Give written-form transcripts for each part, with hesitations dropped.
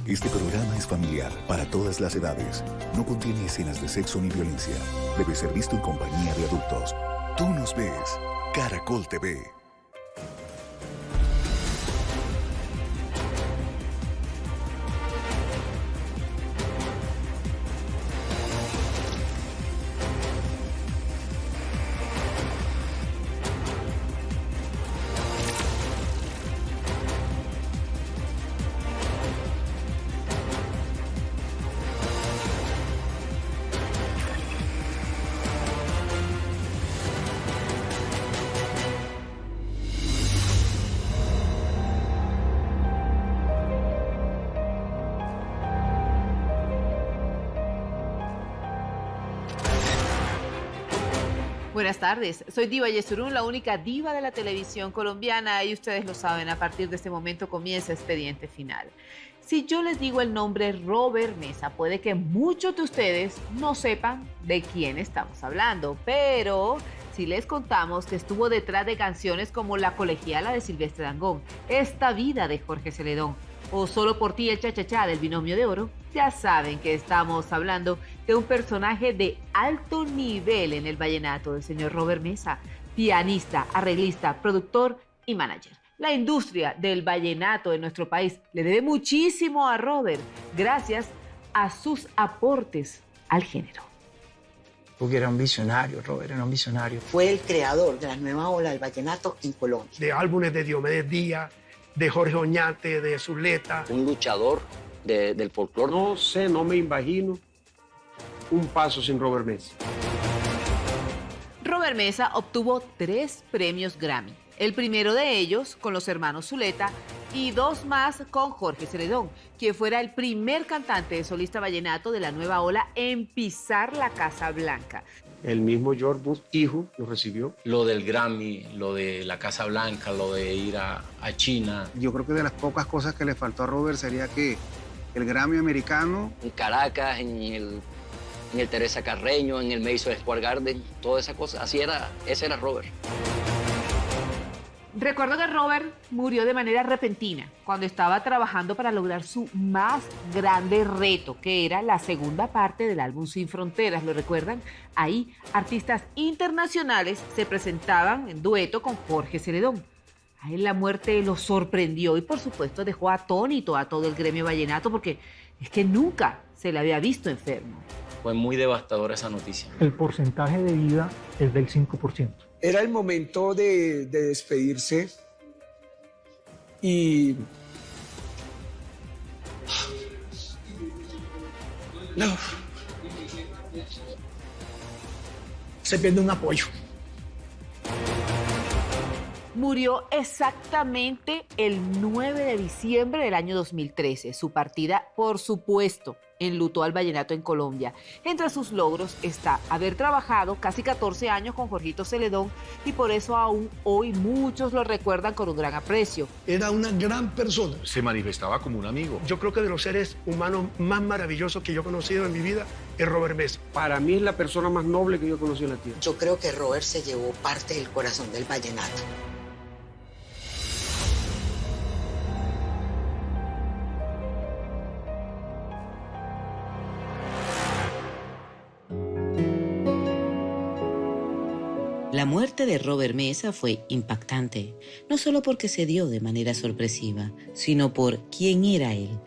Este programa es familiar para todas las edades. No contiene escenas de sexo ni violencia. Debe ser visto en compañía de adultos. Tú nos ves. Caracol TV. Buenas tardes, soy Diva Yesurún, la única diva de la televisión colombiana, y ustedes lo saben, a partir de este momento comienza Expediente Final. Si yo les digo el nombre Robert Mesa, puede que muchos de ustedes no sepan de quién estamos hablando, pero si les contamos que estuvo detrás de canciones como La Colegiala de Silvestre Dangond, Esta Vida de Jorge Celedón, o Solo por ti el cha-cha-cha del Binomio de Oro, ya saben que estamos hablando de un personaje de alto nivel en el vallenato, el señor Robert Mesa, pianista, arreglista, productor y manager. La industria del vallenato en nuestro país le debe muchísimo a Robert, gracias a sus aportes al género. Porque era un visionario, Robert, era un visionario. Fue el creador de la nueva ola del vallenato en Colombia. De álbumes de Diomedes Díaz, de Jorge Oñate, de Zuleta. Un luchador del folclore. No sé, no me imagino un paso sin Robert Mesa. Robert Mesa obtuvo 3 premios Grammy. El primero de ellos con los hermanos Zuleta y 2 más con Jorge Celedón, quien fuera el primer cantante de solista vallenato de la nueva ola en pisar la Casa Blanca. El mismo George Bush, hijo, lo recibió. Lo del Grammy, lo de la Casa Blanca, lo de ir a China. Yo creo que de las pocas cosas que le faltó a Robert sería que el Grammy americano... En Caracas, en el Teresa Carreño, en el Madison Square Garden, toda esa cosa, ese era Robert. Recuerdo que Robert murió de manera repentina cuando estaba trabajando para lograr su más grande reto, que era la segunda parte del álbum Sin Fronteras. ¿Lo recuerdan? Ahí artistas internacionales se presentaban en dueto con Jorge Celedón. A él la muerte lo sorprendió y por supuesto dejó atónito a todo el gremio vallenato, porque es que nunca se le había visto enfermo. Fue muy devastadora esa noticia. El porcentaje de vida es del 5%. Era el momento de despedirse y... No. Se pierde un apoyo. Murió exactamente el 9 de diciembre del año 2013. Su partida, por supuesto, enlutó al vallenato en Colombia. Entre sus logros está haber trabajado casi 14 años con Jorgito Celedón, y por eso aún hoy muchos lo recuerdan con un gran aprecio. Era una gran persona. Se manifestaba como un amigo. Yo creo que de los seres humanos más maravillosos que yo he conocido en mi vida es Robert Mesa. Para mí es la persona más noble que yo he conocido en la tierra. Yo creo que Robert se llevó parte del corazón del vallenato. La muerte de Robert Mesa fue impactante, no solo porque se dio de manera sorpresiva, sino por quién era él.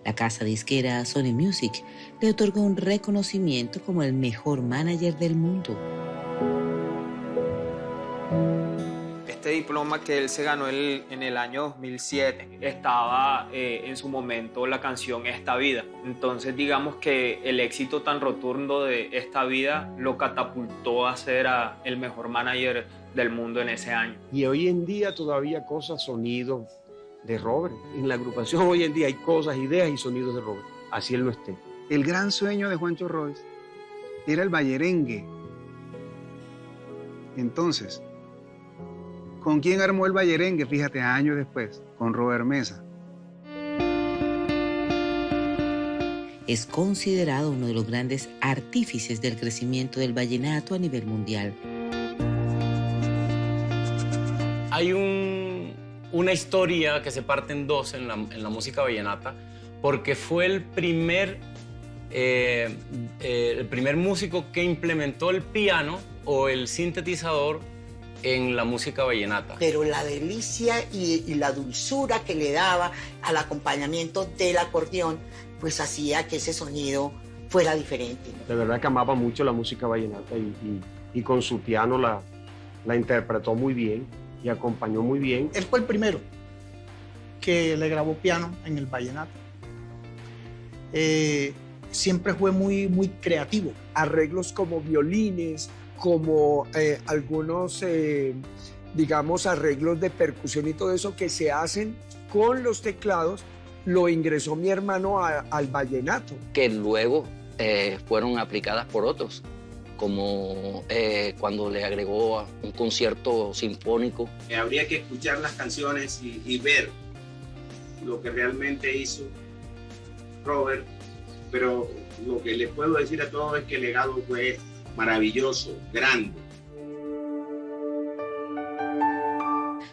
La casa disquera Sony Music le otorgó un reconocimiento como el mejor manager del mundo. Este diploma que él se ganó en el año 2007 estaba en su momento la canción Esta Vida. Entonces digamos que el éxito tan rotundo de Esta Vida lo catapultó a ser el mejor manager del mundo en ese año. Y hoy en día todavía cosas, sonidos de Robert. En la agrupación hoy en día hay cosas, ideas y sonidos de Robert. Así él no esté. El gran sueño de Juancho Royce era el ballerengue. Entonces, ¿con quién armó el ballerengue? Fíjate, años después, con Robert Mesa. Es considerado uno de los grandes artífices del crecimiento del vallenato a nivel mundial. Hay una historia que se parte en dos en la música vallenata, porque fue el primer músico que implementó el piano o el sintetizador en la música vallenata. Pero la delicia y la dulzura que le daba al acompañamiento del acordeón, pues hacía que ese sonido fuera diferente. De verdad que amaba mucho la música vallenata y con su piano la interpretó muy bien y acompañó muy bien. Él fue el primero que le grabó piano en el vallenato. Siempre fue muy creativo. Arreglos como violines, como algunos, digamos, arreglos de percusión y todo eso que se hacen con los teclados, lo ingresó mi hermano al vallenato. Que luego fueron aplicadas por otros, como cuando le agregó un concierto sinfónico. Habría que escuchar las canciones y ver lo que realmente hizo Robert, pero lo que les puedo decir a todos es que el legado fue maravilloso, grande.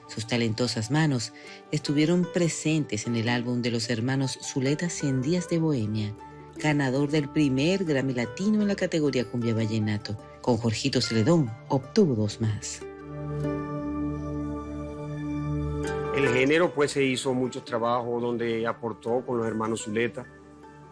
Sus talentosas manos estuvieron presentes en el álbum de los hermanos Zuleta 100 días de Bohemia, ganador del primer Grammy Latino en la categoría Cumbia Vallenato. Con Jorgito Celedón obtuvo 2 más. El género pues se hizo muchos trabajos donde aportó con los hermanos Zuleta,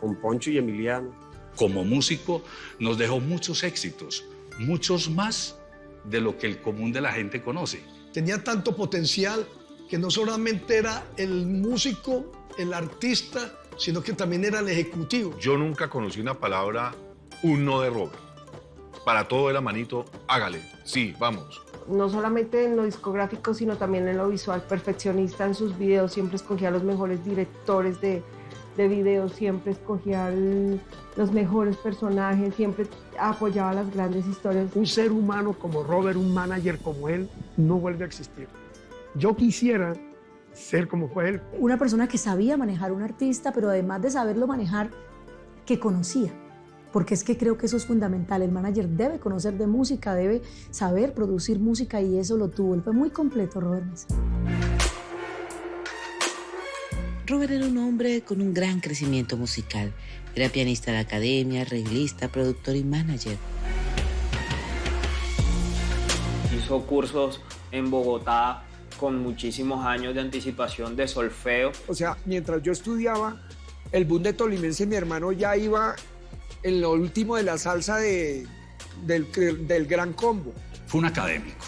con Poncho y Emiliano. Como músico nos dejó muchos éxitos, muchos más de lo que el común de la gente conoce. Tenía tanto potencial que no solamente era el músico, el artista, sino que también era el ejecutivo. Yo nunca conocí una palabra, un no de Robert. Para todo era manito, hágale, sí, vamos. No solamente en lo discográfico, sino también en lo visual. Perfeccionista en sus videos, siempre escogía los mejores directores de videos, siempre escogía los mejores personajes, siempre apoyaba las grandes historias. Un ser humano como Robert, un manager como él, no vuelve a existir. Yo quisiera ser como fue él. Una persona que sabía manejar un artista, pero además de saberlo manejar, que conocía. Porque es que creo que eso es fundamental. El manager debe conocer de música, debe saber producir música y eso lo tuvo. Él fue muy completo, Robert Mesa. Robert era un hombre con un gran crecimiento musical. Era pianista de academia, arreglista, productor y manager. Hizo cursos en Bogotá con muchísimos años de anticipación de solfeo. O sea, mientras yo estudiaba, el boom de tolimense, mi hermano ya iba en lo último de la salsa del Gran Combo. Fue un académico,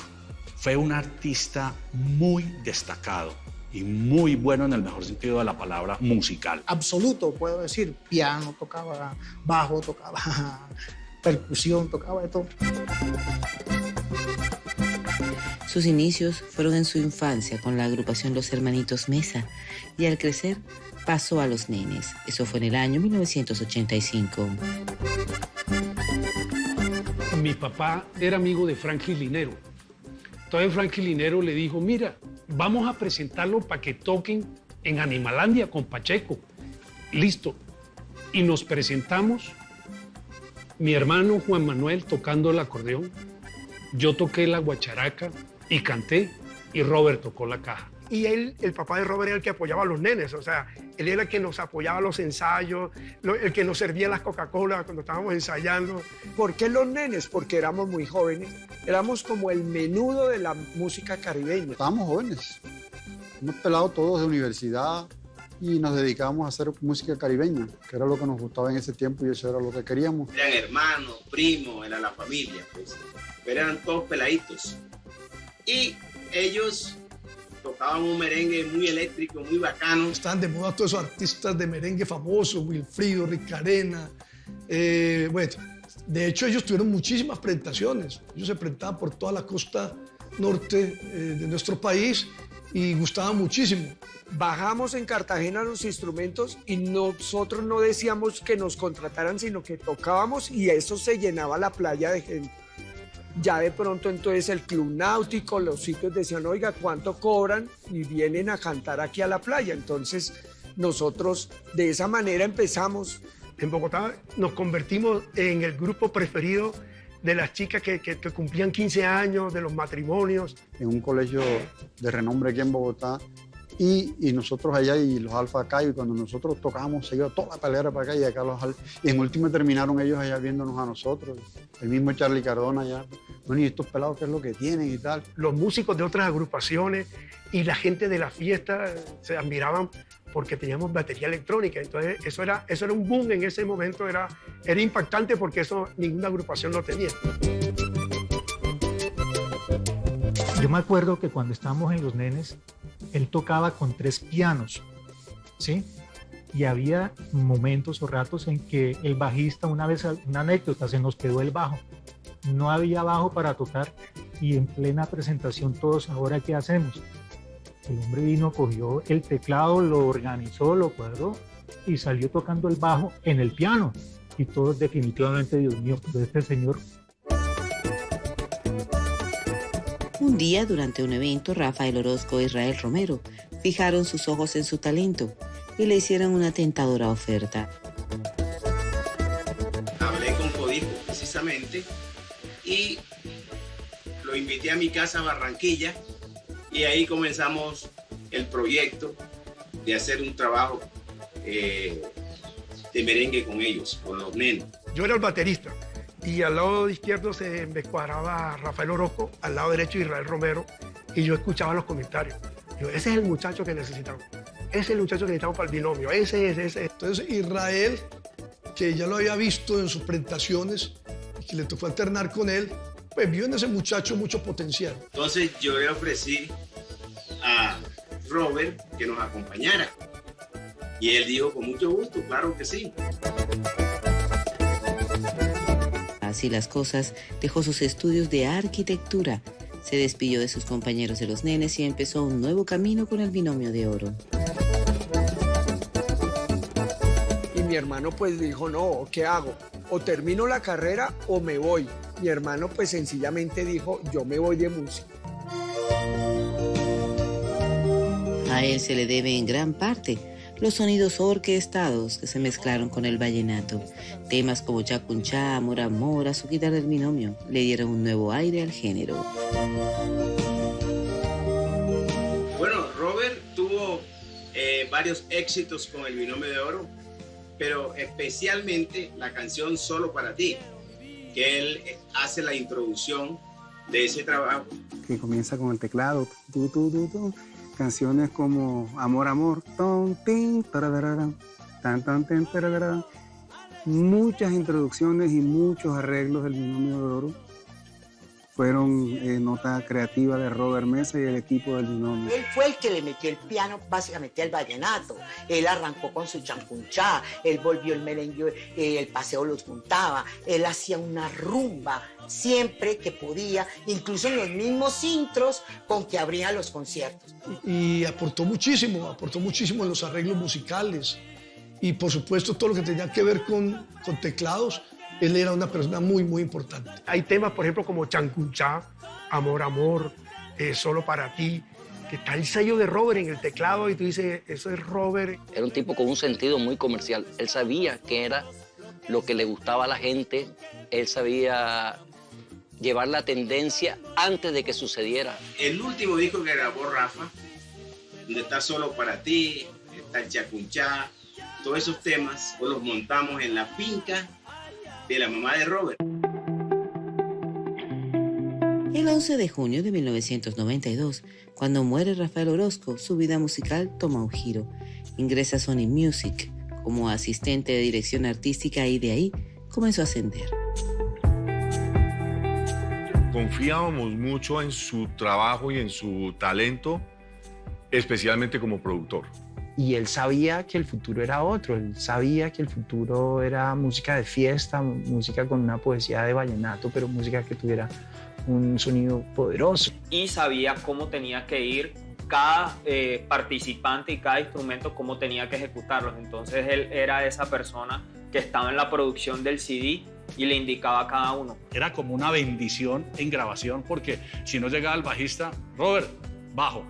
fue un artista muy destacado y muy bueno en el mejor sentido de la palabra musical. Absoluto, puedo decir. Piano, tocaba bajo, tocaba percusión, tocaba de todo. Sus inicios fueron en su infancia con la agrupación Los Hermanitos Mesa y al crecer pasó a Los Nenes. Eso fue en el año 1985. Mi papá era amigo de Franklin Linero. Entonces Franklin Linero le dijo, mira, vamos a presentarlo para que toquen en Animalandia con Pacheco. Listo. Y nos presentamos, mi hermano Juan Manuel tocando el acordeón, yo toqué la guacharaca y canté, y Robert tocó la caja. Y él, el papá de Robert, era el que apoyaba a los nenes, o sea, él era el que nos apoyaba a los ensayos, el que nos servía las Coca-Cola cuando estábamos ensayando. ¿Por qué los nenes? Porque éramos muy jóvenes, éramos como el menudo de la música caribeña. Estábamos jóvenes, hemos pelado todos de universidad y nos dedicábamos a hacer música caribeña, que era lo que nos gustaba en ese tiempo y eso era lo que queríamos. Eran hermanos, primos, era la familia, pues. Pero eran todos peladitos. Y ellos tocaban un merengue muy eléctrico, muy bacano. Estaban de moda todos esos artistas de merengue famosos, Wilfrido, Ricarena. Bueno, de hecho ellos tuvieron muchísimas presentaciones. Ellos se presentaban por toda la costa norte de nuestro país y gustaban muchísimo. Bajamos en Cartagena los instrumentos y nosotros no decíamos que nos contrataran, sino que tocábamos y eso se llenaba la playa de gente. Ya de pronto entonces el club náutico, los sitios decían, oiga, ¿cuánto cobran? Y vienen a cantar aquí a la playa. Entonces nosotros de esa manera empezamos. En Bogotá nos convertimos en el grupo preferido de las chicas que cumplían 15 años, de los matrimonios. En un colegio de renombre aquí en Bogotá, Y nosotros allá y los Alfa acá, y cuando nosotros tocábamos se iba toda la pelea para acá y acá los Alfa. Y en último terminaron ellos allá viéndonos a nosotros. El mismo Charlie Cardona allá. Bueno, ¿y estos pelados qué es lo que tienen y tal? Los músicos de otras agrupaciones y la gente de la fiesta se admiraban porque teníamos batería electrónica. Entonces eso era un boom en ese momento, era impactante porque eso ninguna agrupación lo tenía. Yo me acuerdo que cuando estábamos en Los Nenes, él tocaba con 3 pianos, ¿sí? Y había momentos o ratos en que el bajista, una vez, una anécdota, se nos quedó el bajo. No había bajo para tocar y en plena presentación todos, ¿ahora qué hacemos? El hombre vino, cogió el teclado, lo organizó, lo cuadró y salió tocando el bajo en el piano. Y todos definitivamente, Dios mío, este señor. Un día, durante un evento, Rafael Orozco e Israel Romero fijaron sus ojos en su talento y le hicieron una tentadora oferta. Hablé con Codijo precisamente y lo invité a mi casa a Barranquilla y ahí comenzamos el proyecto de hacer un trabajo de merengue con ellos, con Los Nenes. Yo era el baterista y al lado izquierdo se me cuadraba Rafael Orozco, al lado derecho Israel Romero, y yo escuchaba los comentarios. Yo, ese es el muchacho que necesitamos. Ese es el muchacho que necesitamos para el binomio. Ese. Entonces Israel, que ya lo había visto en sus presentaciones y que le tocó alternar con él, pues vio en ese muchacho mucho potencial. Entonces yo le ofrecí a Robert que nos acompañara. Y él dijo, con mucho gusto, claro que sí. Así las cosas, dejó sus estudios de arquitectura, se despidió de sus compañeros de Los Nenes y empezó un nuevo camino con el Binomio de Oro. Y mi hermano pues dijo, no, ¿qué hago? O termino la carrera o me voy. Mi hermano pues sencillamente dijo, yo me voy de música. A él se le debe en gran parte los sonidos orquestados que se mezclaron con el vallenato. Temas como Chacunchá, Amor Amor, Azuquita del Binomio le dieron un nuevo aire al género. Bueno, Robert tuvo varios éxitos con el Binomio de Oro, pero especialmente la canción Solo para ti, que él hace la introducción de ese trabajo. Que comienza con el teclado, canciones como Amor, Amor, ton, tin, tarararán, tan, tan, ten, tarararán. Muchas introducciones y muchos arreglos del Binomio de Oro fueron nota creativa de Robert Mesa y el equipo del Binomio. Él fue el que le metió el piano básicamente al vallenato. Él arrancó con su chancunchá, él volvió el merengue, el paseo los juntaba, él hacía una rumba siempre que podía, incluso en los mismos intros con que abría los conciertos. Y aportó muchísimo en los arreglos musicales y por supuesto todo lo que tenía que ver con teclados. Él era una persona muy, muy importante. Hay temas, por ejemplo, como Chancunchá, Amor, Amor, Solo para ti, que está el sello de Robert en el teclado y tú dices, eso es Robert. Era un tipo con un sentido muy comercial. Él sabía qué era lo que le gustaba a la gente. Él sabía llevar la tendencia antes de que sucediera. El último disco que grabó Rafa, donde está Solo para ti, está el Chacunchá, todos esos temas, pues los montamos en la finca de la mamá de Robert. El 11 de junio de 1992, cuando muere Rafael Orozco, su vida musical toma un giro. Ingresa a Sony Music como asistente de dirección artística y de ahí comenzó a ascender. Confiábamos mucho en su trabajo y en su talento, especialmente como productor. Y él sabía que el futuro era otro, él sabía que el futuro era música de fiesta, música con una poesía de vallenato, pero música que tuviera un sonido poderoso. Y sabía cómo tenía que ir cada participante y cada instrumento, cómo tenía que ejecutarlos. Entonces él era esa persona que estaba en la producción del CD y le indicaba a cada uno. Era como una bendición en grabación, porque si no llegaba el bajista, Robert, bajo.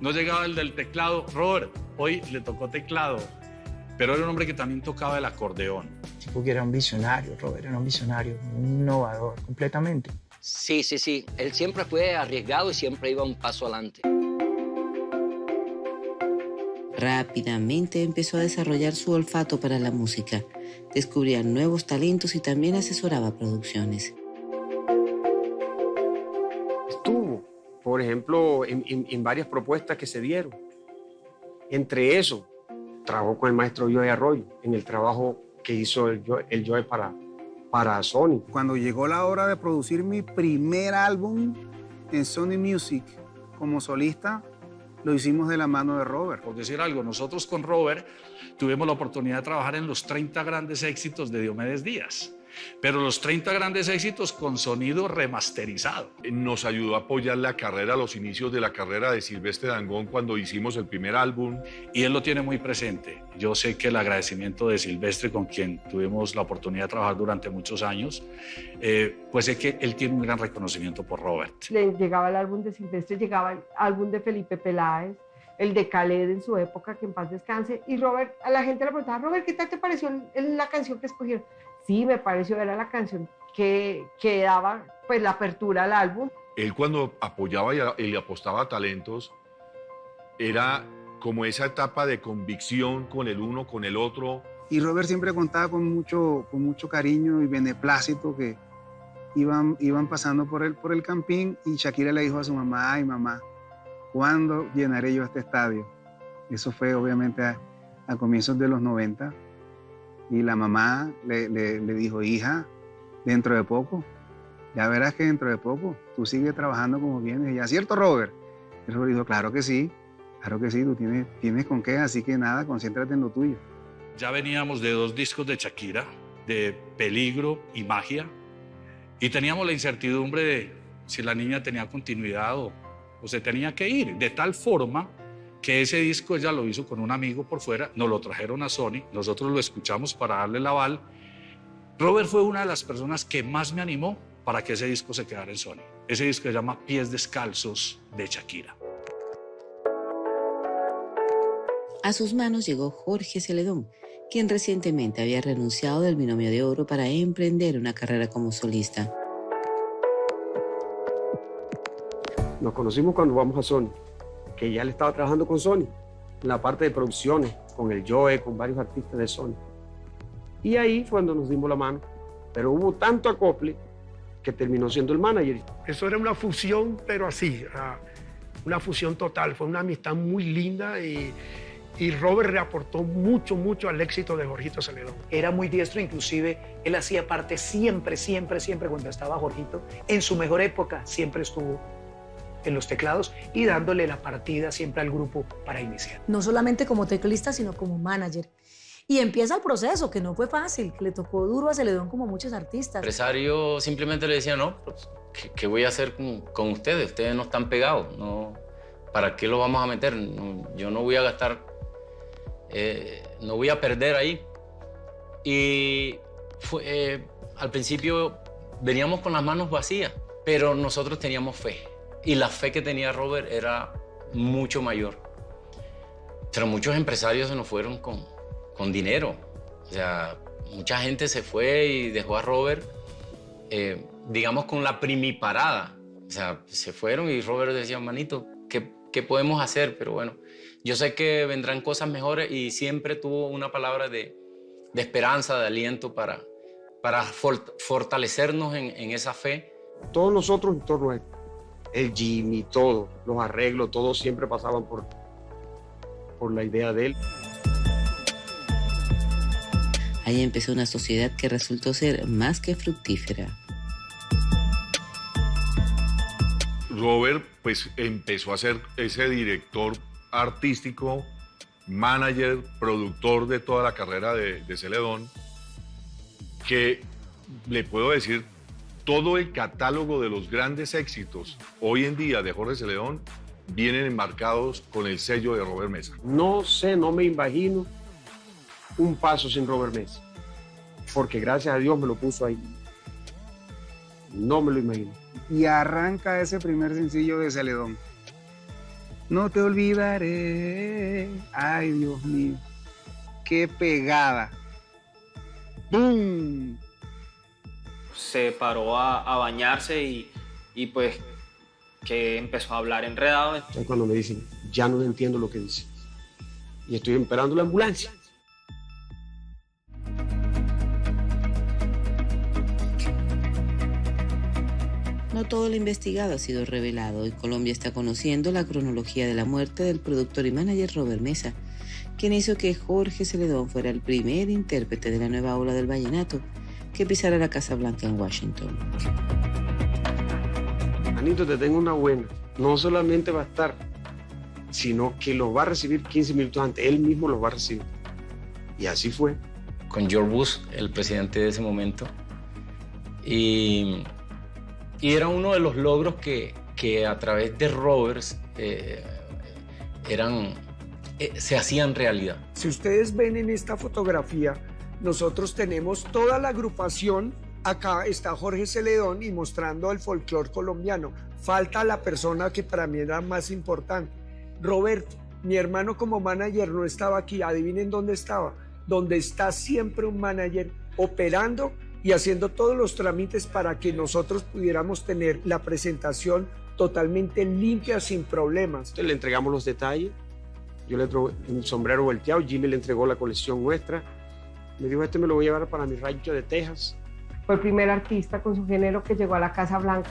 No llegaba el del teclado, Robert, hoy le tocó teclado. Pero era un hombre que también tocaba el acordeón. Tipo que era un visionario, Robert, era un visionario, un innovador, completamente. Sí. Él siempre fue arriesgado y siempre iba un paso adelante. Rápidamente empezó a desarrollar su olfato para la música, descubría nuevos talentos y también asesoraba producciones. Estuvo, por ejemplo, en varias propuestas que se dieron. Entre eso, trabajó con el maestro Joe Arroyo en el trabajo que hizo el Joe para Sony. Cuando llegó la hora de producir mi primer álbum en Sony Music como solista, lo hicimos de la mano de Robert. Por decir algo, nosotros con Robert tuvimos la oportunidad de trabajar en los 30 grandes éxitos de Diomedes Díaz, pero los 30 grandes éxitos con sonido remasterizado. Nos ayudó a apoyar la carrera, los inicios de la carrera de Silvestre Dangond cuando hicimos el primer álbum. Y él lo tiene muy presente. Yo sé que el agradecimiento de Silvestre, con quien tuvimos la oportunidad de trabajar durante muchos años, pues sé que él tiene un gran reconocimiento por Robert. Le llegaba el álbum de Silvestre, llegaba el álbum de Felipe Peláez, el de Khaled en su época, que en paz descanse, y Robert, a la gente le preguntaba, Robert, ¿qué tal te pareció la canción que escogieron? Sí, me pareció, era la canción que daba pues la apertura al álbum. Él cuando apoyaba y apostaba a talentos, era como esa etapa de convicción con el uno, con el otro. Y Robert siempre contaba con mucho cariño y beneplácito que iban pasando por el campín y Shakira le dijo a su mamá, ay mamá, ¿cuándo llenaré yo este estadio? Eso fue obviamente a comienzos de los 90. Y la mamá le dijo, hija, dentro de poco, ya verás que dentro de poco tú sigues trabajando como vienes. Y ya, ¿cierto, Robert? Y Robert dijo, claro que sí, tú tienes con qué, así que nada, concéntrate en lo tuyo. Ya veníamos de 2 discos de Shakira, de Peligro y Magia, y teníamos la incertidumbre de si la niña tenía continuidad o se tenía que ir, de tal forma que ese disco ella lo hizo con un amigo por fuera, nos lo trajeron a Sony, nosotros lo escuchamos para darle el aval. Robert fue una de las personas que más me animó para que ese disco se quedara en Sony. Ese disco se llama Pies Descalzos de Shakira. A sus manos llegó Jorge Celedón, quien recientemente había renunciado del Binomio de Oro para emprender una carrera como solista. Nos conocimos cuando vamos a Sony, que ya le estaba trabajando con Sony, en la parte de producciones, con el Joe, con varios artistas de Sony. Y ahí fue cuando nos dimos la mano. Pero hubo tanto acople que terminó siendo el manager. Eso era una fusión, pero así, una fusión total. Fue una amistad muy linda y Robert le aportó mucho al éxito de Jorgito Celedón. Era muy diestro, inclusive él hacía parte siempre cuando estaba Jorgito. En su mejor época siempre estuvo en los teclados y dándole la partida siempre al grupo para iniciar. No solamente como teclista, sino como manager. Y empieza el proceso, que no fue fácil, que le tocó duro a Celedón como muchos artistas. El empresario simplemente le decía, no, pues, ¿qué voy a hacer con ustedes? Ustedes no están pegados, no, ¿para qué lo vamos a meter? No, yo no voy a gastar, no voy a perder ahí. Y al principio veníamos con las manos vacías, pero nosotros teníamos fe. Y la fe que tenía Robert era mucho mayor. Pero muchos empresarios se nos fueron con dinero. O sea, mucha gente se fue y dejó a Robert, digamos, con la primiparada. O sea, se fueron y Robert decía, manito, ¿qué podemos hacer? Pero bueno, yo sé que vendrán cosas mejores y siempre tuvo una palabra de esperanza, de aliento para fortalecernos en esa fe. Todos nosotros en torno a él, el Jimmy, todo, los arreglos, todos siempre pasaban por la idea de él. Ahí empezó una sociedad que resultó ser más que fructífera. Robert pues empezó a ser ese director artístico, manager, productor de toda la carrera de Celedón, que le puedo decir, todo el catálogo de los grandes éxitos hoy en día de Jorge Celedón vienen enmarcados con el sello de Robert Mesa. No sé, no me imagino un paso sin Robert Mesa, porque gracias a Dios me lo puso ahí. No me lo imagino. Y arranca ese primer sencillo de Celedón. No te olvidaré. Ay, Dios mío. Qué pegada. ¡Bum! Se paró a bañarse y pues que empezó a hablar enredado. Cuando me dicen, ya no entiendo lo que dice. y estoy esperando la ambulancia. No todo lo investigado ha sido revelado y Colombia está conociendo la cronología de la muerte del productor y manager Robert Mesa, quien hizo que Jorge Celedón fuera el primer intérprete de la nueva ola del vallenato que pisara la Casa Blanca en Washington. Manito, te tengo una buena. No solamente va a estar, sino que los va a recibir 15 minutos antes. Él mismo los va a recibir. Y así fue. Con George Bush, el presidente de ese momento. Y era uno de los logros que a través de Robert se hacían realidad. Si ustedes ven en esta fotografía, nosotros tenemos toda la agrupación. Acá está Jorge Celedón y mostrando el folclore colombiano. Falta la persona que para mí era más importante. Roberto, mi hermano como manager no estaba aquí. Adivinen dónde estaba. Donde está siempre un manager operando y haciendo todos los trámites para que nosotros pudiéramos tener la presentación totalmente limpia, sin problemas. Entonces le entregamos los detalles. Yo le entregué un sombrero volteado. Jimmy le entregó la colección nuestra. Me dijo, me lo voy a llevar para mi rancho de Texas. Fue el primer artista con su género que llegó a la Casa Blanca.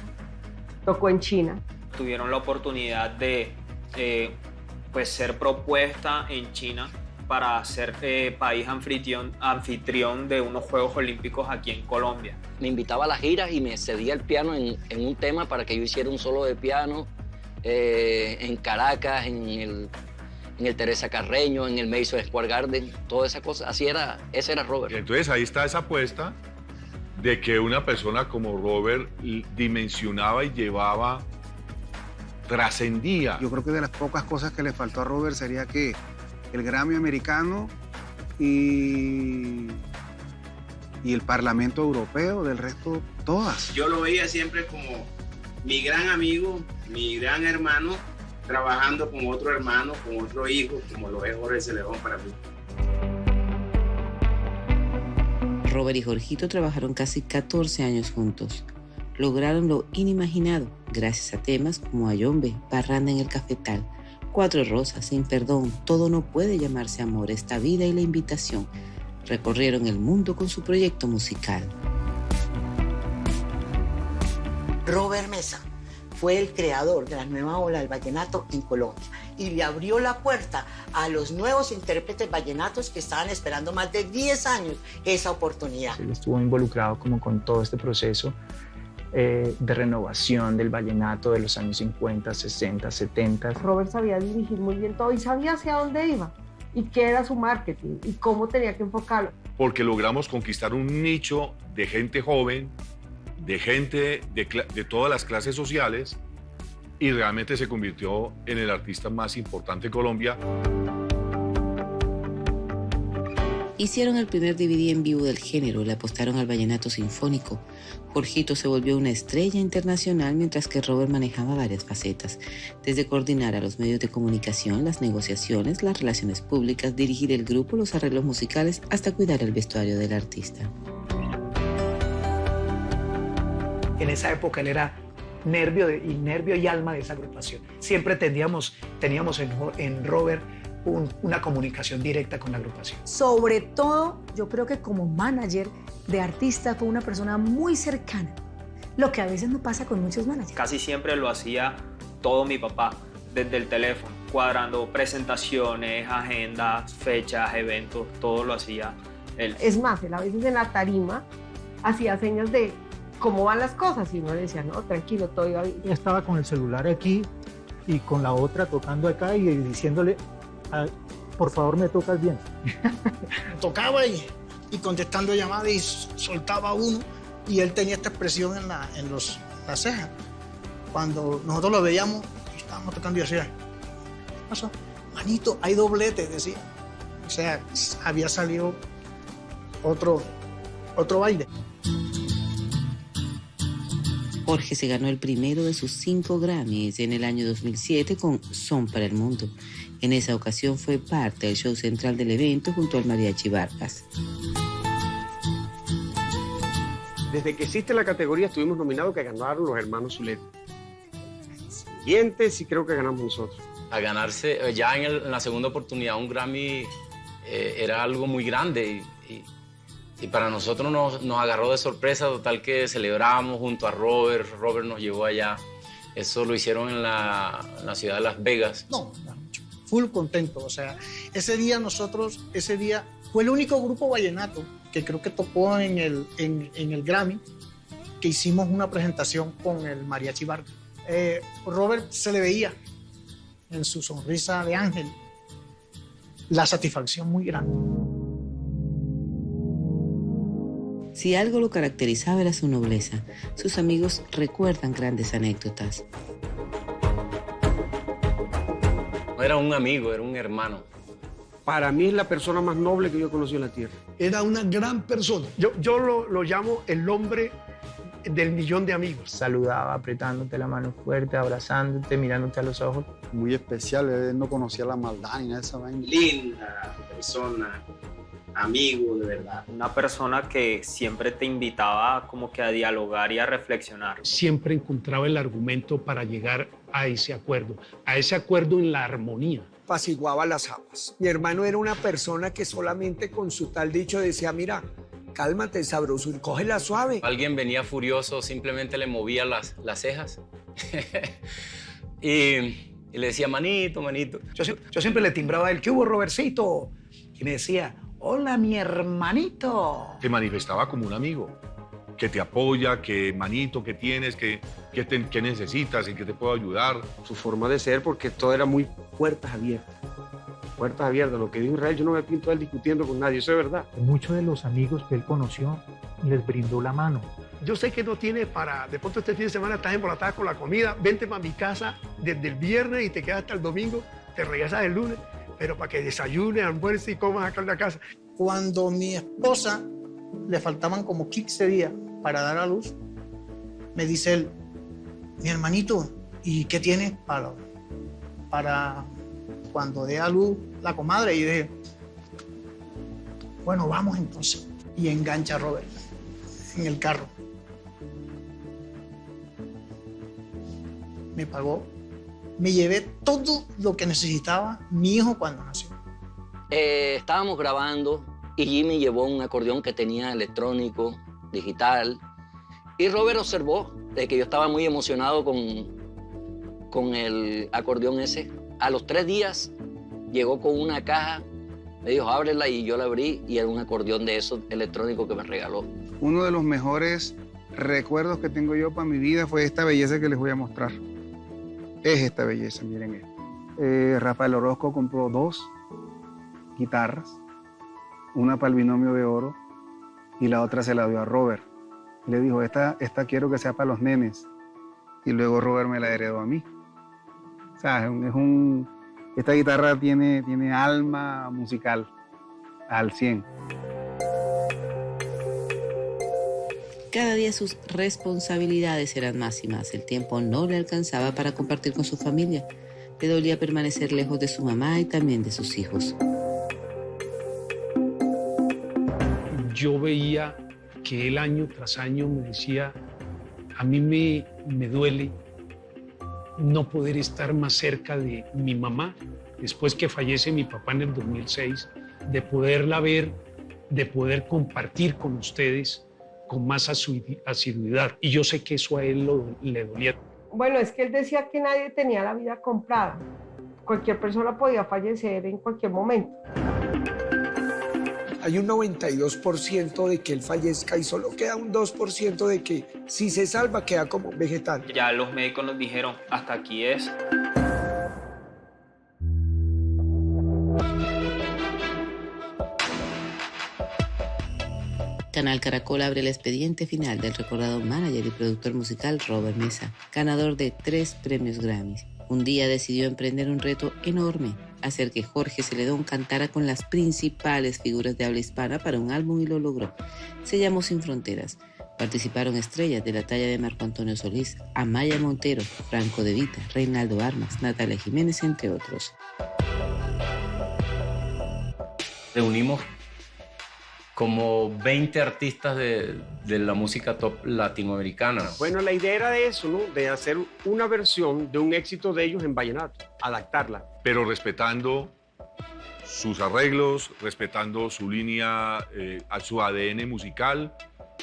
Tocó en China. Tuvieron la oportunidad de pues ser propuesta en China para ser país anfitrión de unos Juegos Olímpicos aquí en Colombia. Me invitaba a las giras y me cedía el piano en un tema para que yo hiciera un solo de piano en Caracas, en el Teresa Carreño, en el Madison Square Garden, toda esa cosa. Ese era Robert. Y entonces ahí está esa apuesta de que una persona como Robert dimensionaba y llevaba, trascendía. Yo creo que de las pocas cosas que le faltó a Robert sería que el Grammy americano y el Parlamento Europeo, del resto, todas. Yo lo veía siempre como mi gran amigo, mi gran hermano, trabajando con otro hermano, con otro hijo, como lo es Jorge Celedón para mí. Robert y Jorgito trabajaron casi 14 años juntos. Lograron lo inimaginado gracias a temas como Ayombe, Parranda en el Cafetal, Cuatro Rosas, Sin Perdón, Todo no puede llamarse amor, Esta vida y La invitación. Recorrieron el mundo con su proyecto musical. Robert Mesa fue el creador de la nueva ola del vallenato en Colombia y le abrió la puerta a los nuevos intérpretes vallenatos que estaban esperando más de 10 años esa oportunidad. Él estuvo involucrado como con todo este proceso de renovación del vallenato de los años 50, 60, 70. Robert sabía dirigir muy bien todo y sabía hacia dónde iba y qué era su marketing y cómo tenía que enfocarlo. Porque logramos conquistar un nicho de gente joven, de gente de todas las clases sociales, y realmente se convirtió en el artista más importante de Colombia. Hicieron el primer DVD en vivo del género, le apostaron al vallenato sinfónico. Jorgito se volvió una estrella internacional mientras que Robert manejaba varias facetas, desde coordinar a los medios de comunicación, las negociaciones, las relaciones públicas, dirigir el grupo, los arreglos musicales, hasta cuidar el vestuario del artista. En esa época él era nervio y alma de esa agrupación. Siempre teníamos en Robert una comunicación directa con la agrupación. Sobre todo, yo creo que como manager de artista fue una persona muy cercana, lo que a veces no pasa con muchos managers. Casi siempre lo hacía todo mi papá, desde el teléfono, cuadrando presentaciones, agendas, fechas, eventos, todo lo hacía él. Es más, él a veces en la tarima hacía señas de cómo van las cosas y uno le decía, no, tranquilo, todo iba bien. Ella estaba con el celular aquí y con la otra tocando acá y diciéndole, por favor me tocas bien. Tocaba y contestando llamadas y soltaba uno y él tenía esta expresión en la ceja. Cuando nosotros lo veíamos, estábamos tocando y decía, ¿qué pasó? Manito, hay doblete, decía. O sea, había salido otro baile. Jorge se ganó el primero de sus 5 Grammys en el año 2007 con Son para el Mundo. En esa ocasión fue parte del show central del evento junto al Mariachi Vargas. Desde que existe la categoría estuvimos nominados, que ganaron los hermanos Zuleta. Siguiente sí creo que ganamos nosotros. a ganarse, ya en la segunda oportunidad, un Grammy era algo muy grande y para nosotros nos agarró de sorpresa, total que celebramos junto a Robert. Robert nos llevó allá. Eso lo hicieron en la ciudad de Las Vegas. No, full contento. O sea, ese día fue el único grupo vallenato que creo que tocó en el Grammy, que hicimos una presentación con el Mariachi Vargas. Robert se le veía en su sonrisa de ángel la satisfacción muy grande. Si algo lo caracterizaba era su nobleza. Sus amigos recuerdan grandes anécdotas. No era un amigo, era un hermano. Para mí es la persona más noble que yo conocí en la tierra. Era una gran persona. Yo lo llamo el hombre del millón de amigos. Saludaba apretándote la mano fuerte, abrazándote, mirándote a los ojos. Muy especial, él no conocía la maldad ni nada de esa vaina. Linda persona, amigo de verdad. Una persona que siempre te invitaba como que a dialogar y a reflexionar. Siempre encontraba el argumento para llegar a ese acuerdo en la armonía. Apaciguaba las aguas. Mi hermano era una persona que solamente con su tal dicho decía, mira, cálmate, sabroso, y cógela suave. Alguien venía furioso, simplemente le movía las cejas y le decía, manito, manito. Yo siempre le timbraba el, ¿qué hubo, Robercito? Y me decía, hola, mi hermanito. Te manifestaba como un amigo, que te apoya, que manito, que tienes, que necesitas, en qué te puedo ayudar. Su forma de ser, porque todo era muy puertas abiertas. Puertas abiertas. Lo que dijo Israel, yo no me pinto a él discutiendo con nadie, eso es verdad. Muchos de los amigos que él conoció les brindó la mano. Yo sé que no tiene para, de pronto este fin de semana estás embolatada con la comida, vente para mi casa desde el viernes y te quedas hasta el domingo, te regresas el lunes, pero para que desayunes, almuerces y comas acá en la casa. Cuando mi esposa le faltaban como 15 días para dar a luz, me dice él, mi hermanito, ¿y qué tienes para cuando dé a luz la comadre? Y yo dije, bueno, vamos entonces. Y engancha a Robert en el carro. Me pagó, me llevé todo lo que necesitaba mi hijo cuando nació. Estábamos grabando y Jimmy llevó un acordeón que tenía electrónico, digital, y Robert observó de que yo estaba muy emocionado con el acordeón ese. A los 3 días llegó con una caja, me dijo, ábrela, y yo la abrí y era un acordeón de esos electrónicos que me regaló. Uno de los mejores recuerdos que tengo yo para mi vida fue esta belleza que les voy a mostrar. Es esta belleza, miren esto. Rafael Orozco compró 2 guitarras, una para el binomio de oro y la otra se la dio a Robert. Le dijo, esta quiero que sea para los nenes. Y luego Robert me la heredó a mí. O sea, esta guitarra tiene alma musical al 100. Cada día sus responsabilidades eran más y más. El tiempo no le alcanzaba para compartir con su familia. Le dolía permanecer lejos de su mamá y también de sus hijos. Yo veía que él año tras año me decía, a mí me duele no poder estar más cerca de mi mamá, después que fallece mi papá en el 2006, de poderla ver, de poder compartir con ustedes con más asiduidad. Y yo sé que eso a él le dolía. Bueno, es que él decía que nadie tenía la vida comprada. Cualquier persona podía fallecer en cualquier momento. Hay un 92% de que él fallezca y solo queda un 2% de que si se salva queda como vegetal. Ya los médicos nos dijeron, hasta aquí es. Canal Caracol abre el expediente final del recordado manager y productor musical Robert Mesa, ganador de 3 premios Grammys. Un día decidió emprender un reto enorme, hacer que Jorge Celedón cantara con las principales figuras de habla hispana para un álbum, y lo logró. Se llamó Sin Fronteras. Participaron estrellas de la talla de Marco Antonio Solís, Amaya Montero, Franco De Vita, Reinaldo Armas, Natalia Jiménez, entre otros. Reunimos como 20 artistas de la música top latinoamericana. Bueno, la idea era de eso, ¿no? De hacer una versión de un éxito de ellos en vallenato, adaptarla. Pero respetando sus arreglos, respetando su línea, a su ADN musical,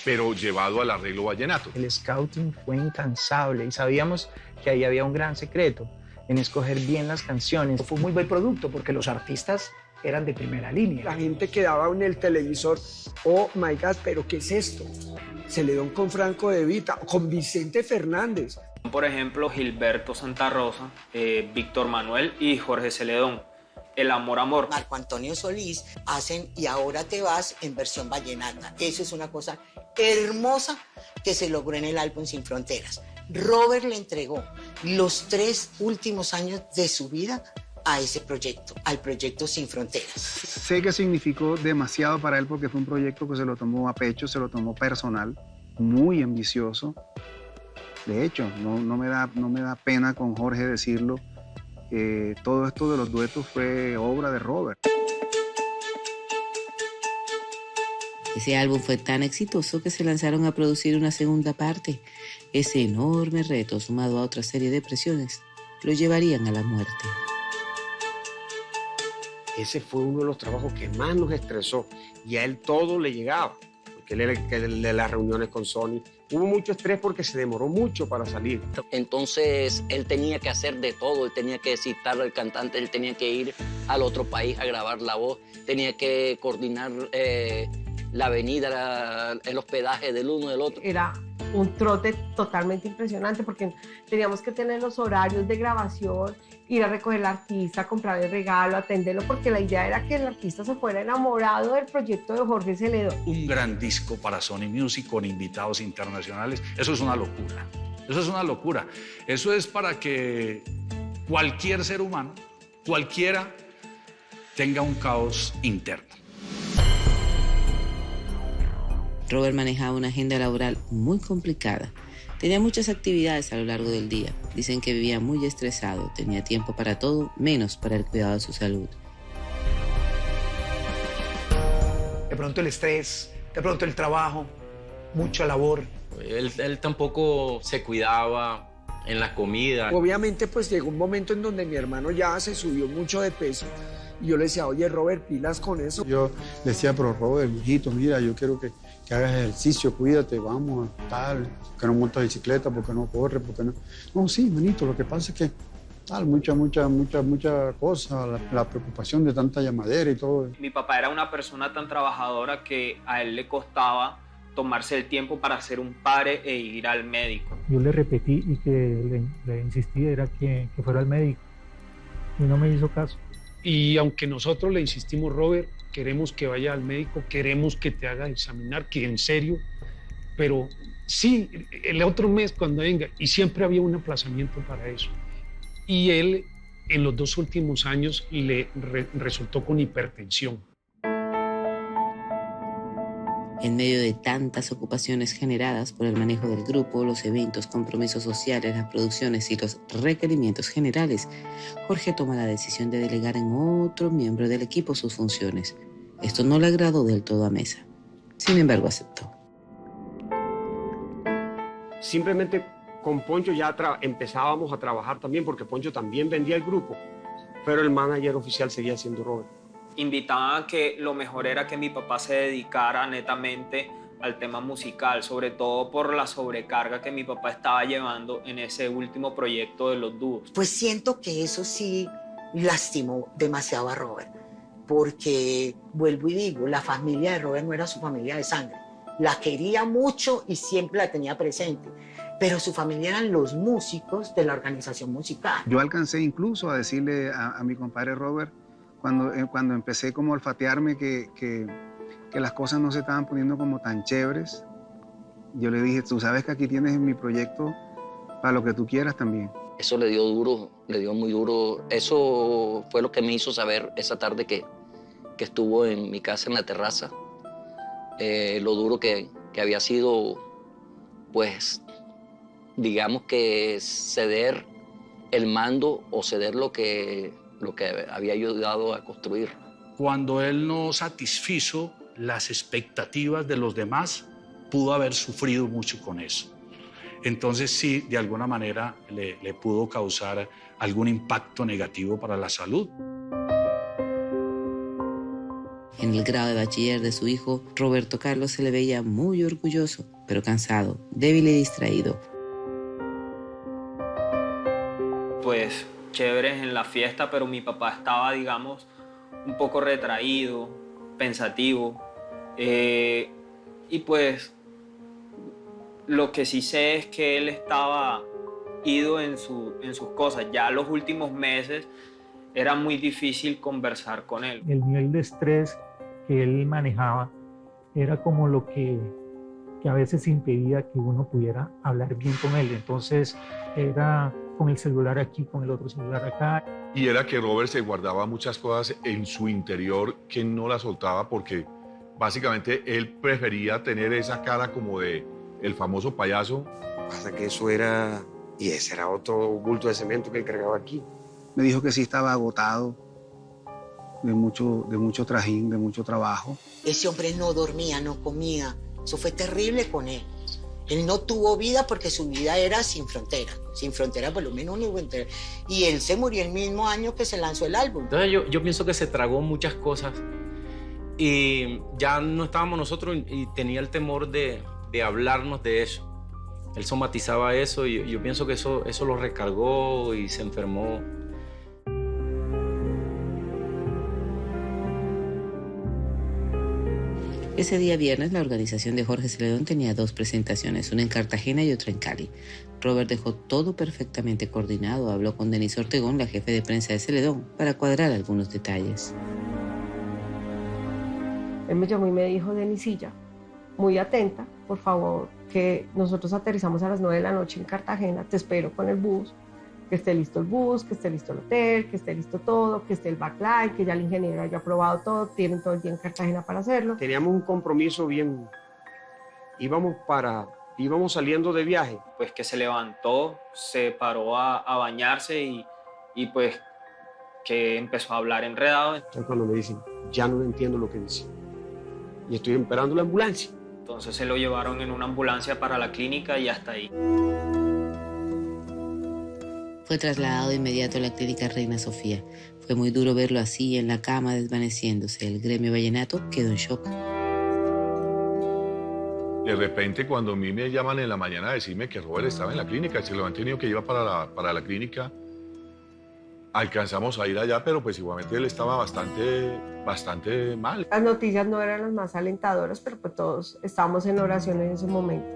pero llevado al arreglo vallenato. El scouting fue incansable y sabíamos que ahí había un gran secreto en escoger bien las canciones. Fue un muy buen producto porque los artistas eran de primera línea. La gente quedaba en el televisor, oh my God, pero ¿qué es esto? Celedón con Franco De Vita, con Vicente Fernández. Por ejemplo, Gilberto Santa Rosa, Víctor Manuel y Jorge Celedón. El Amor, Amor. Marco Antonio Solís hacen Y Ahora Te Vas en versión vallenata. Eso es una cosa hermosa que se logró en el álbum Sin Fronteras. Robert le entregó los 3 últimos años de su vida a ese proyecto, al proyecto Sin Fronteras. Sé que significó demasiado para él porque fue un proyecto que se lo tomó a pecho, se lo tomó personal, muy ambicioso. De hecho, no me da pena con Jorge decirlo. Todo esto de los duetos fue obra de Robert. Ese álbum fue tan exitoso que se lanzaron a producir una segunda parte. Ese enorme reto, sumado a otra serie de presiones, lo llevarían a la muerte. Ese fue uno de los trabajos que más nos estresó y a él todo le llegaba, porque él era el de las reuniones con Sony. Hubo mucho estrés porque se demoró mucho para salir. Entonces él tenía que hacer de todo, él tenía que citar al cantante, él tenía que ir al otro país a grabar la voz, tenía que coordinar la avenida, el hospedaje del uno del otro. Era un trote totalmente impresionante porque teníamos que tener los horarios de grabación, ir a recoger al artista, comprar el regalo, atenderlo, porque la idea era que el artista se fuera enamorado del proyecto de Jorge Celedón. Un gran disco para Sony Music con invitados internacionales. Eso es una locura. Eso es una locura. Eso es para que cualquier ser humano, cualquiera, tenga un caos interno. Robert manejaba una agenda laboral muy complicada. Tenía muchas actividades a lo largo del día. Dicen que vivía muy estresado, tenía tiempo para todo, menos para el cuidado de su salud. De pronto el estrés, de pronto el trabajo, mucha labor. Él tampoco se cuidaba en la comida. Obviamente, pues llegó un momento en donde mi hermano ya se subió mucho de peso. Y yo le decía, oye, Robert, pilas con eso. Yo le decía, pero Robert, mijito, mira, yo quiero que hagas ejercicio, cuídate, vamos, tal, que no montas bicicleta, porque no corres, porque no. No, sí, manito, lo que pasa es que tal, mucha cosa, la preocupación de tanta llamadera y todo. Mi papá era una persona tan trabajadora que a él le costaba tomarse el tiempo para hacer un pare e ir al médico. Yo le repetí y que le insistí era que fuera al médico y no me hizo caso. Y aunque nosotros le insistimos, Robert, queremos que vaya al médico, queremos que te haga examinar, que en serio, pero sí, el otro mes cuando venga, y siempre había un aplazamiento para eso. Y él, en los 2 últimos años, le resultó con hipertensión. En medio de tantas ocupaciones generadas por el manejo del grupo, los eventos, compromisos sociales, las producciones y los requerimientos generales, Jorge toma la decisión de delegar en otro miembro del equipo sus funciones. Esto no le agradó del todo a Mesa. Sin embargo, aceptó. Simplemente con Poncho ya empezábamos a trabajar también, porque Poncho también vendía el grupo, pero el manager oficial seguía siendo Robert. Invitaban a que lo mejor era que mi papá se dedicara netamente al tema musical, sobre todo por la sobrecarga que mi papá estaba llevando en ese último proyecto de los dúos. Pues siento que eso sí lastimó demasiado a Robert, porque, vuelvo y digo, la familia de Robert no era su familia de sangre. La quería mucho y siempre la tenía presente, pero su familia eran los músicos de la organización musical. Yo alcancé incluso a decirle a mi compadre Robert, cuando empecé como a olfatearme que las cosas no se estaban poniendo como tan chéveres, yo le dije, tú sabes que aquí tienes en mi proyecto para lo que tú quieras también. Eso le dio duro, le dio muy duro. Eso fue lo que me hizo saber esa tarde que estuvo en mi casa en la terraza, lo duro que había sido, pues, digamos que ceder el mando o ceder lo que había ayudado a construir. Cuando él no satisfizo las expectativas de los demás, pudo haber sufrido mucho con eso. Entonces sí, de alguna manera le pudo causar algún impacto negativo para la salud. En el grado de bachiller de su hijo, Roberto Carlos se le veía muy orgulloso, pero cansado, débil y distraído. Pues chéveres en la fiesta, pero mi papá estaba, digamos, un poco retraído, pensativo. Y pues lo que sí sé es que él estaba ido en sus cosas. Ya los últimos meses era muy difícil conversar con él. El nivel de estrés que él manejaba era como lo que a veces impedía que uno pudiera hablar bien con él. Entonces era con el celular aquí, con el otro celular acá. Y era que Robert se guardaba muchas cosas en su interior que no las soltaba porque básicamente él prefería tener esa cara como de el famoso payaso. Pasa que eso era, y ese era otro bulto de cemento que él cargaba aquí. Me dijo que sí estaba agotado de mucho trajín, de mucho trabajo. Ese hombre no dormía, no comía. Eso fue terrible con él. Él no tuvo vida porque su vida era sin frontera por lo menos único. Y él se murió el mismo año que se lanzó el álbum. Entonces yo pienso que se tragó muchas cosas y ya no estábamos nosotros y tenía el temor de hablarnos de eso. Él somatizaba eso y yo pienso que eso lo recargó y se enfermó. Ese día viernes, la organización de Jorge Celedón tenía 2 presentaciones, una en Cartagena y otra en Cali. Robert dejó todo perfectamente coordinado. Habló con Denise Ortegón, la jefe de prensa de Celedón, para cuadrar algunos detalles. Él me llamó y me dijo: Denisilla, muy atenta, por favor, que nosotros aterrizamos a las 9 de la noche en Cartagena, te espero con el bus, que esté listo el bus, que esté listo el hotel, que esté listo todo, que esté el backlight, que ya el ingeniero haya aprobado todo, tienen todo el día en Cartagena para hacerlo. Teníamos un compromiso bien, íbamos saliendo de viaje. Pues que se levantó, se paró a bañarse y pues que empezó a hablar enredado. Entonces cuando me dicen, ya no entiendo lo que dice, y estoy esperando la ambulancia. Entonces se lo llevaron en una ambulancia para la clínica y hasta ahí. Fue trasladado de inmediato a la clínica Reina Sofía. Fue muy duro verlo así, en la cama, desvaneciéndose. El gremio vallenato quedó en shock. De repente, cuando a mí me llaman en la mañana a decirme que Robert estaba en la clínica, se lo han tenido que llevar para la clínica, alcanzamos a ir allá, pero pues igualmente él estaba bastante mal. Las noticias no eran las más alentadoras, pero pues todos estábamos en oración en ese momento.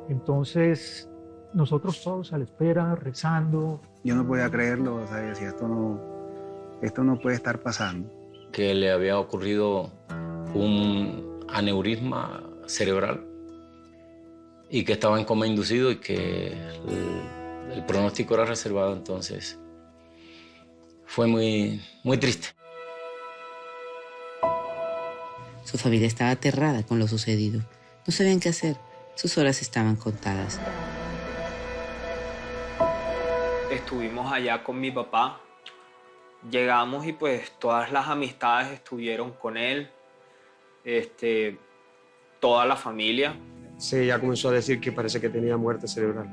Entonces, nosotros todos a la espera, rezando. Yo no podía creerlo, o sea, decía, esto no puede estar pasando. Que le había ocurrido un aneurisma cerebral y que estaba en coma inducido y que el pronóstico era reservado, entonces fue muy, muy triste. Su familia estaba aterrada con lo sucedido. No sabían qué hacer. Sus horas estaban contadas. Estuvimos allá con mi papá. Llegamos y pues todas las amistades estuvieron con él. Toda la familia. Sí, ya comenzó a decir que parece que tenía muerte cerebral.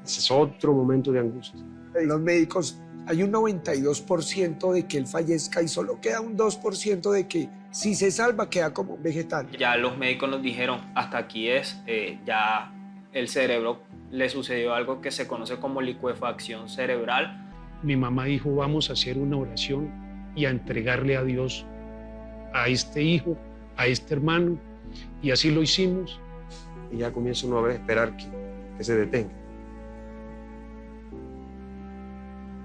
Ese es otro momento de angustia. Los médicos, hay un 92% de que él fallezca y solo queda un 2% de que si se salva queda como vegetal. Ya los médicos nos dijeron, hasta aquí es, ya el cerebro le sucedió algo que se conoce como licuefacción cerebral. Mi mamá dijo, vamos a hacer una oración y a entregarle a Dios a este hijo, a este hermano, y así lo hicimos. Y ya comienza uno a esperar que se detenga.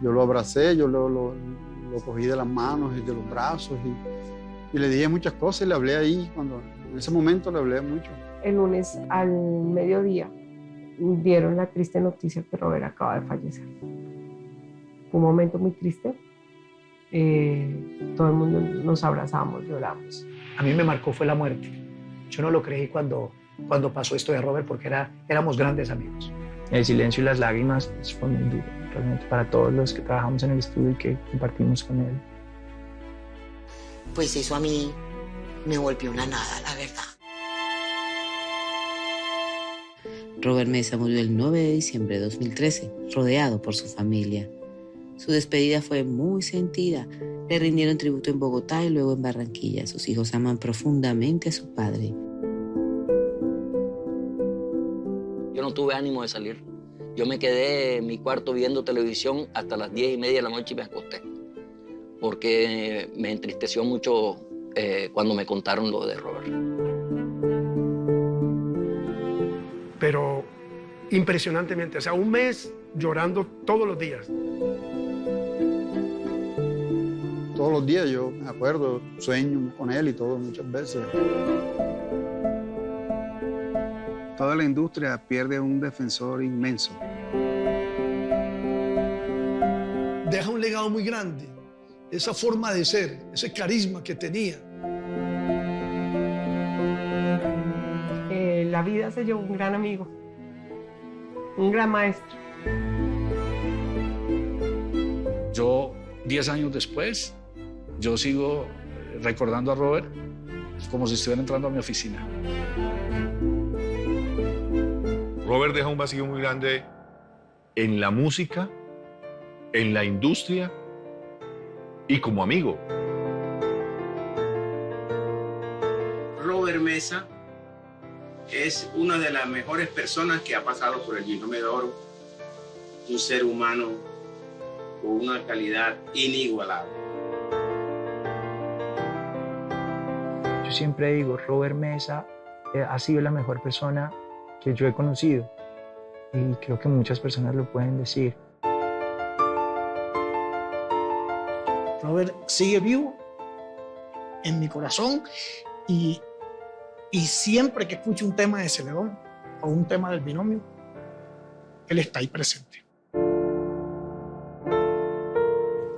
Yo lo abracé, yo lo cogí de las manos y de los brazos y le dije muchas cosas y le hablé ahí, en ese momento le hablé mucho. El lunes al mediodía dieron la triste noticia que Robert acaba de fallecer. Fue un momento muy triste. Todo el mundo nos abrazamos, lloramos. A mí me marcó fue la muerte. Yo no lo creí cuando pasó esto de Robert porque éramos grandes amigos. El silencio y las lágrimas fue muy duro, realmente, para todos los que trabajamos en el estudio y que compartimos con él. Pues eso a mí me volvió una nada, la verdad. Robert Mesa murió el 9 de diciembre de 2013, rodeado por su familia. Su despedida fue muy sentida. Le rindieron tributo en Bogotá y luego en Barranquilla. Sus hijos aman profundamente a su padre. Yo no tuve ánimo de salir. Yo me quedé en mi cuarto viendo televisión hasta las 10:30 de la noche y me acosté. Porque me entristeció mucho cuando me contaron lo de Robert. Pero impresionantemente, o sea, un mes llorando todos los días. Todos los días yo me acuerdo, sueño con él y todo muchas veces. Toda la industria pierde un defensor inmenso. Deja un legado muy grande, esa forma de ser, ese carisma que tenía. La vida se llevó un gran amigo, un gran maestro. Yo, 10 años después, yo sigo recordando a Robert como si estuviera entrando a mi oficina. Robert deja un vacío muy grande en la música, en la industria y como amigo. Robert Mesa es una de las mejores personas que ha pasado por el Binomio de Oro. Un ser humano con una calidad inigualable. Yo siempre digo, Robert Mesa ha sido la mejor persona que yo he conocido. Y creo que muchas personas lo pueden decir. Robert sigue vivo en mi corazón y siempre que escucho un tema de Celedón o un tema del Binomio, él está ahí presente.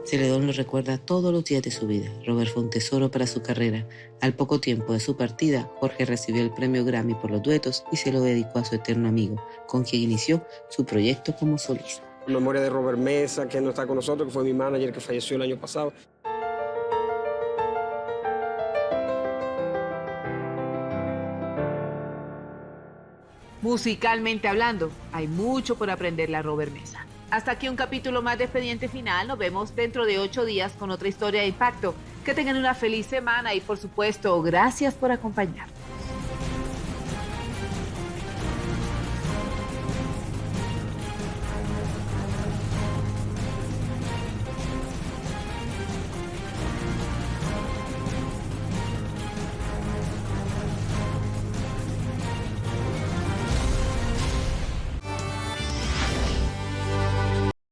Celedón lo recuerda todos los días de su vida. Robert fue un tesoro para su carrera. Al poco tiempo de su partida, Jorge recibió el premio Grammy por los duetos y se lo dedicó a su eterno amigo, con quien inició su proyecto como solista. En memoria de Robert Mesa, que no está con nosotros, que fue mi manager, que falleció el año pasado. Musicalmente hablando, hay mucho por aprenderle a Robert Mesa. Hasta aquí un capítulo más de Expediente Final. Nos vemos dentro de 8 días con otra historia de impacto. Que tengan una feliz semana y, por supuesto, gracias por acompañarnos.